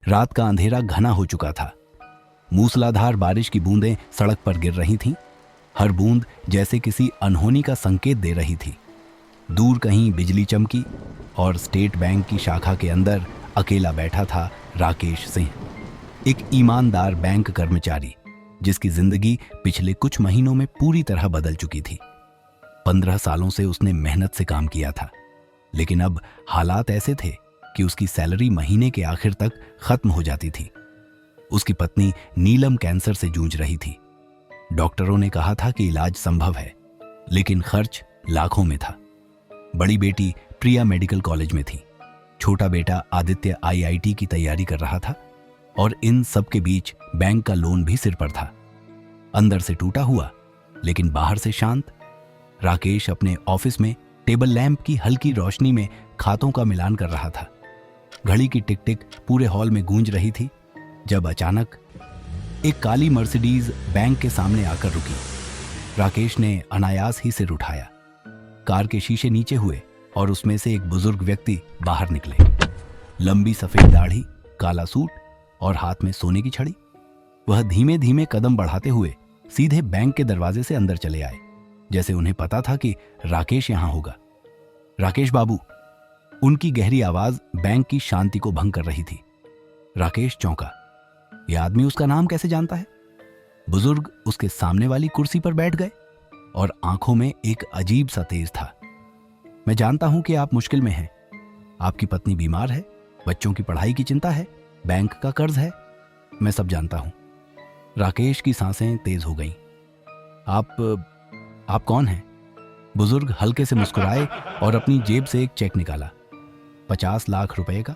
रात का अंधेरा घना हो चुका था। मूसलाधार बारिश की बूंदें सड़क पर गिर रही थीं। हर बूंद जैसे किसी अनहोनी का संकेत दे रही थी। दूर कहीं बिजली चमकी और स्टेट बैंक की शाखा के अंदर अकेला बैठा था राकेश सिंह, एक ईमानदार बैंक कर्मचारी जिसकी जिंदगी पिछले कुछ महीनों में पूरी तरह बदल चुकी थी। 15 सालों से उसने मेहनत से काम किया था, लेकिन अब हालात ऐसे थे कि उसकी सैलरी महीने के आखिर तक खत्म हो जाती थी। उसकी पत्नी नीलम कैंसर से जूझ रही थी। डॉक्टरों ने कहा था कि इलाज संभव है, लेकिन खर्च लाखों में था। बड़ी बेटी प्रिया मेडिकल कॉलेज में थी, छोटा बेटा आदित्य आईआईटी की तैयारी कर रहा था, और इन सब के बीच बैंक का लोन भी सिर पर था। अंदर से टूटा हुआ लेकिन बाहर से शांत, राकेश अपने ऑफिस में टेबल लैंप की हल्की रोशनी में खातों का मिलान कर रहा था। घड़ी की टिक टिक पूरे हॉल में गूंज रही थी, जब अचानक एक काली मर्सिडीज बैंक के सामने आकर रुकी। राकेश ने अनायास ही सिर उठाया। कार के शीशे नीचे हुए और उसमें से एक बुजुर्ग व्यक्ति बाहर निकले। लंबी सफेद दाढ़ी, काला सूट और हाथ में सोने की छड़ी। वह धीमे धीमे कदम बढ़ाते हुए सीधे बैंक के दरवाजे से अंदर चले आए, जैसे उन्हें पता था कि राकेश यहां होगा। राकेश बाबू, उनकी गहरी आवाज बैंक की शांति को भंग कर रही थी। राकेश चौंका। यह आदमी उसका नाम कैसे जानता है? बुजुर्ग उसके सामने वाली कुर्सी पर बैठ गए और आंखों में एक अजीब सा तेज था। मैं जानता हूं कि आप मुश्किल में हैं। आपकी पत्नी बीमार है, बच्चों की पढ़ाई की चिंता है, बैंक का कर्ज है। मैं सब जानता हूं। राकेश की सांसें तेज हो गईं। आप कौन हैं? बुजुर्ग हल्के से मुस्कुराए और अपनी जेब से एक चेक निकाला। 50 लाख रुपए का।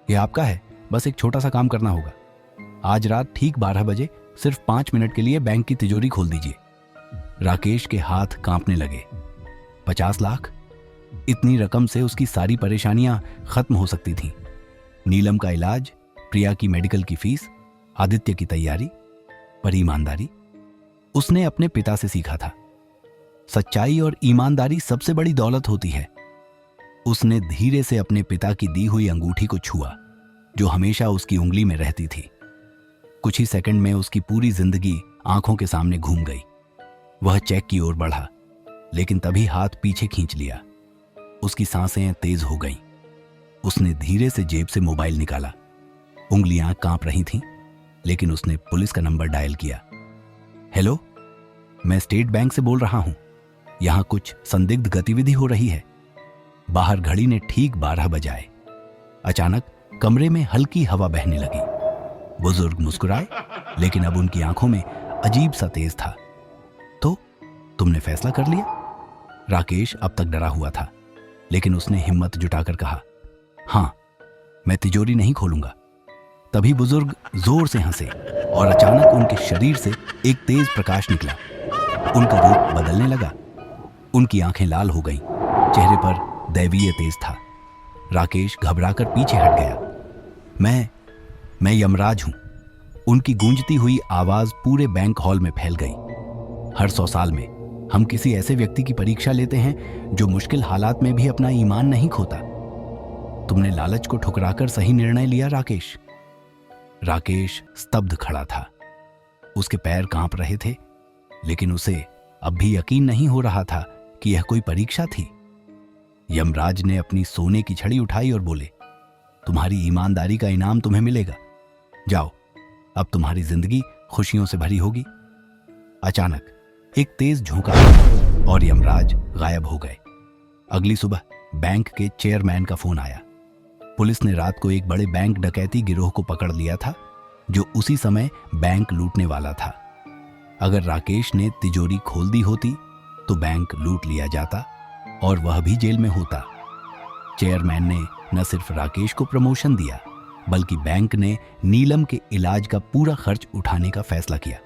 यह आपका है, बस एक छोटा सा काम करना होगा। आज रात ठीक 12 बजे सिर्फ 5 मिनट के लिए बैंक की तिजोरी खोल दीजिए। राकेश के हाथ कांपने लगे। 50 लाख? इतनी रकम से उसकी सारी परेशानियां खत्म हो सकती थीं। नीलम का इलाज, प्रिया की मेडिकल की फीस, आदित्य की तैयारी। पर ईमानदारी? उसने अपने पिता से सीखा था, सच्चाई और ईमानदारी सबसे बड़ी दौलत होती है। उसने धीरे से अपने पिता की दी हुई अंगूठी को छुआ, जो हमेशा उसकी उंगली में रहती थी। कुछ ही सेकंड में उसकी पूरी जिंदगी आंखों के सामने घूम गई। वह चेक की ओर बढ़ा, लेकिन तभी हाथ पीछे खींच लिया। उसकी सांसें तेज हो गईं। उसने धीरे से जेब से मोबाइल निकाला। उंगलियां कांप रही थीं, लेकिन उसने पुलिस का नंबर डायल किया। हेलो, मैं स्टेट बैंक से बोल रहा हूं। यहां कुछ संदिग्ध गतिविधि हो रही है। बाहर घड़ी ने ठीक 12 बजाए। अचानक कमरे में हल्की हवा बहने लगी। बुजुर्ग मुस्कुराए, लेकिन अब उनकी आंखों में अजीब सा तेज था। तो तुमने फैसला कर लिया? राकेश अब तक डरा हुआ था, लेकिन उसने हिम्मत जुटाकर कहा, हां, मैं तिजोरी नहीं खोलूंगा। तभी बुजुर्ग जोर से हंसे और अचानक उनके शरीर से एक तेज प्रकाश निकला। उनका रूप बदलने लगा। उनकी आंखें लाल हो गईं, चेहरे पर दैवीय तेज था। राकेश घबराकर पीछे हट गया। मैं यमराज हूं। उनकी गूंजती हुई आवाज पूरे बैंक हॉल में फैल गई। हर 100 साल में हम किसी ऐसे व्यक्ति की परीक्षा लेते हैं जो मुश्किल हालात में भी अपना ईमान नहीं खोता। तुमने लालच को ठुकराकर सही निर्णय लिया राकेश। राकेश स्तब्ध खड़ा था। उसके पैर कांप रहे थे, लेकिन उसे अब भी यकीन नहीं हो रहा था कि यह कोई परीक्षा थी। यमराज ने अपनी सोने की छड़ी उठाई और बोले, तुम्हारी ईमानदारी का इनाम तुम्हें मिलेगा। जाओ, अब तुम्हारी जिंदगी खुशियों से भरी होगी। अचानक एक तेज झोंका और यमराज गायब हो गए। अगली सुबह बैंक के चेयरमैन का फोन आया। पुलिस ने रात को एक बड़े बैंक डकैती गिरोह को पकड़ लिया था, जो उसी समय बैंक लूटने वाला था। अगर राकेश ने तिजोरी खोल दी होती तो बैंक लूट लिया जाता और वह भी जेल में होता। चेयरमैन ने न सिर्फ राकेश को प्रमोशन दिया, बल्कि बैंक ने नीलम के इलाज का पूरा खर्च उठाने का फैसला किया।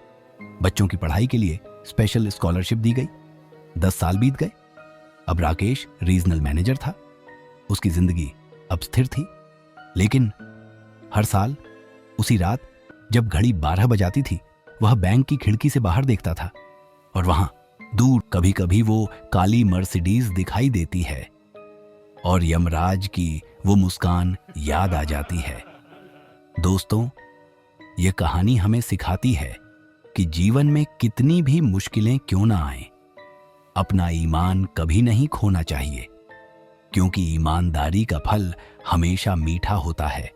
बच्चों की पढ़ाई के लिए स्पेशल स्कॉलरशिप दी गई। 10 साल बीत गए। अब राकेश रीजनल मैनेजर था। उसकी जिंदगी अब स्थिर थी। लेकिन हर साल उसी रात जब घड़ी 12 बजाती थी, वह बैंक की खिड़की से बाहर देखता था और वहां दूर कभी कभी वो काली मर्सिडीज दिखाई देती है और यमराज की वो मुस्कान याद आ जाती है। दोस्तों, ये कहानी हमें सिखाती है कि जीवन में कितनी भी मुश्किलें क्यों ना आए, अपना ईमान कभी नहीं खोना चाहिए, क्योंकि ईमानदारी का फल हमेशा मीठा होता है।